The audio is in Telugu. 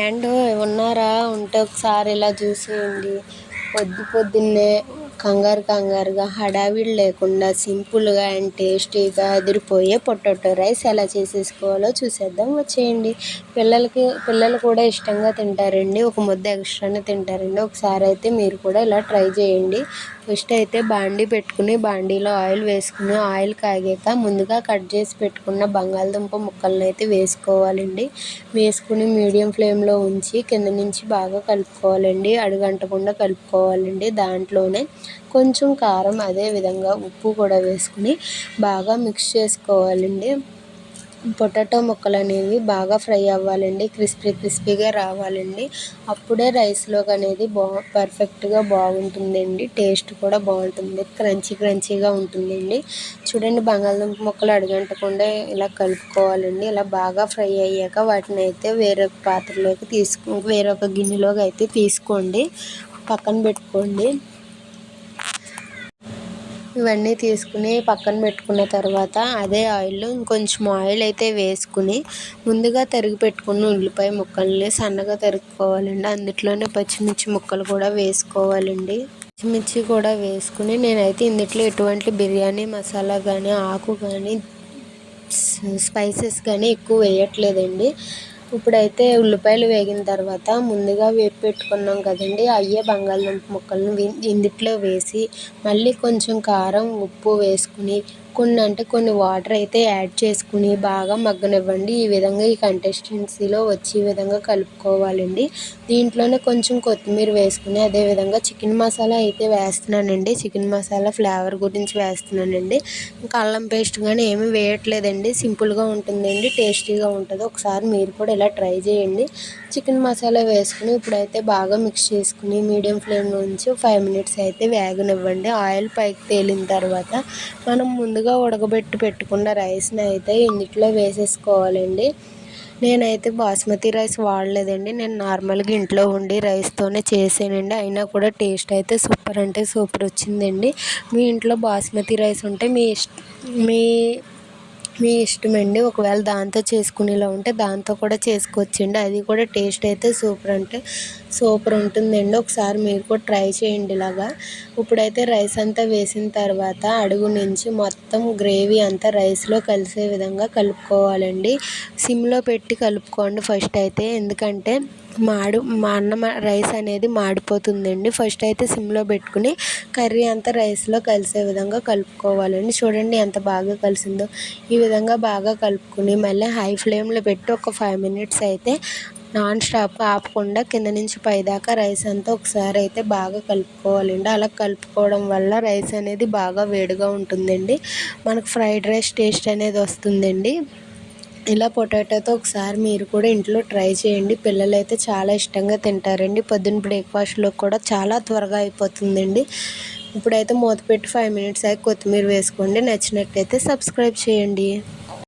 అండ్ ఉన్నారా? ఉంటే ఒకసారి ఇలా చూసేయండి. పొద్దున్నే కంగారుగా హడావిడి లేకుండా సింపుల్గా అండ్ టేస్టీగా అదిరిపోయే పొటాటో రైస్ ఎలా చేసేసుకోవాలో చూసేద్దాం, వచ్చేయండి. పిల్లలు కూడా ఇష్టంగా తింటారండి. ఒక ముద్ద ఎక్స్ట్రానే తింటారండి. ఒకసారి అయితే మీరు కూడా ఇలా ట్రై చేయండి. ఫస్ట్ అయితే బాండీ పెట్టుకుని బాండీలో ఆయిల్ వేసుకుని ఆయిల్ కాగాక ముందుగా కట్ చేసి పెట్టుకున్న బంగాళదుంప ముక్కలను అయితే వేసుకోవాలండి. వేసుకుని మీడియం ఫ్లేమ్లో ఉంచి కింద నుంచి బాగా కలుపుకోవాలండి. అడుగంటకుండా కలుపుకోవాలండి. దాంట్లోనే కొంచెం కారం, అదేవిధంగా ఉప్పు కూడా వేసుకుని బాగా మిక్స్ చేసుకోవాలండి. పొటాటో ముక్కలు అనేవి బాగా ఫ్రై అవ్వాలండి. క్రిస్పీగా రావాలండి. అప్పుడే రైస్లోకి అనేది పర్ఫెక్ట్గా బాగుంటుందండి. టేస్ట్ కూడా బాగుంటుంది. క్రంచీగా ఉంటుందండి. చూడండి, బంగాళదుంప ముక్కలు అడుగంటకుండా ఇలా కలుపుకోవాలండి. ఇలా బాగా ఫ్రై అయ్యాక వాటిని అయితే వేరొక పాత్రలోకి వేరొక గిన్నెలోకి అయితే తీసుకోండి, పక్కన పెట్టుకోండి. ఇవన్నీ తీసుకుని పక్కన పెట్టుకున్న తర్వాత అదే ఆయిల్లో ఇంకొంచెం ఆయిల్ అయితే వేసుకుని ముందుగా తరిగి పెట్టుకున్న ఉల్లిపాయ ముక్కల్ని సన్నగా తరుక్కోవాలండి. అందులోనే పచ్చిమిర్చి ముక్కలు కూడా వేసుకోవాలండి. పచ్చిమిర్చి కూడా వేసుకుని నేనైతే ఇందులో ఎటువంటి బిర్యానీ మసాలా కానీ, ఆకు కానీ, స్పైసెస్ కానీ ఎక్కువ వేయట్లేదండి. ఇప్పుడైతే ఉల్లిపాయలు వేగిన తర్వాత ముందుగా వేపి పెట్టుకున్నాం కదండి, అయ్యే బంగాళదుంప ముక్కలను ఇందులో వేసి మళ్ళీ కొంచెం కారం, ఉప్పు వేసుకుని కొన్ని వాటర్ అయితే యాడ్ చేసుకుని బాగా మగ్గనివ్వండి. ఈ విధంగా ఈ కన్సిస్టెన్సీలో వచ్చే విధంగా కలుపుకోవాలండి. దీంట్లోనే కొంచెం కొత్తిమీర వేసుకుని అదేవిధంగా చికెన్ మసాలా అయితే వేస్తున్నానండి. చికెన్ మసాలా ఫ్లేవర్ గురించి వేస్తున్నానండి. ఇంకా అల్లం పేస్ట్ కానీ ఏమీ వేయట్లేదండి. సింపుల్గా ఉంటుందండి, టేస్టీగా ఉంటుంది. ఒకసారి మీరు కూడా ఇలా ట్రై చేయండి. చికెన్ మసాలా వేసుకుని ఇప్పుడైతే బాగా మిక్స్ చేసుకుని మీడియం ఫ్లేమ్లో ఉంచి 5 మినిట్స్ అయితే వేగనివ్వండి. ఆయిల్ పైకి తేలిన తర్వాత మనం ముందుగా ఉడకబెట్టి పెట్టుకున్న రైస్ని అయితే ఇందులో వేసేసుకోవాలండి. నేనైతే బాస్మతి రైస్ వాడలేదండి. నేను నార్మల్గా ఇంట్లో ఉండి రైస్తోనే చేసానండి. అయినా కూడా టేస్ట్ అయితే సూపర్ అంటే సూపర్ వచ్చిందండి. మీ ఇంట్లో బాస్మతి రైస్ ఉంటే మీ ఇష్టమండి. ఒకవేళ దాంతో చేసుకునేలా ఉంటే దాంతో కూడా చేసుకోవచ్చండి. అది కూడా టేస్ట్ అయితే సూపర్ అంటే సూపర్ ఉంటుందండి. ఒకసారి మీరు కూడా ట్రై చేయండి ఇలాగా. ఇప్పుడైతే రైస్ అంతా వేసిన తర్వాత అడుగు నుంచి మొత్తం గ్రేవీ అంతా రైస్లో కలిసే విధంగా కలుపుకోవాలండి. సిమ్లో పెట్టి కలుపుకోండి ఫస్ట్ అయితే, ఎందుకంటే అన్నం రైస్ అనేది మాడిపోతుందండి. ఫస్ట్ అయితే సిమ్లో పెట్టుకుని కర్రీ అంతా రైస్లో కలిసే విధంగా కలుపుకోవాలండి. చూడండి ఎంత బాగా కలిసిందో. ఈ విధంగా బాగా కలుపుకుని మళ్ళీ హై ఫ్లేమ్లో పెట్టి ఒక 5 మినిట్స్ అయితే నాన్ స్టాప్ ఆపకుండా కింద నుంచి పైదాకా రైస్ అంతా ఒకసారి అయితే బాగా కలుపుకోవాలండి. అలా కలుపుకోవడం వల్ల రైస్ అనేది బాగా వేడిగా ఉంటుందండి. మనకు ఫ్రైడ్ రైస్ టేస్ట్ అనేది వస్తుందండి. ఇలా పొటాటోతో ఒకసారి మీరు కూడా ఇంట్లో ట్రై చేయండి. పిల్లలు అయితే చాలా ఇష్టంగా తింటారండి. పొద్దున్న బ్రేక్ఫాస్ట్లో కూడా చాలా త్వరగా అయిపోతుందండి. ఇప్పుడైతే మూత పెట్టి 5 మినిట్స్ అయ్యి కొత్తిమీర వేసుకోండి. నచ్చినట్లయితే సబ్స్క్రైబ్ చేయండి.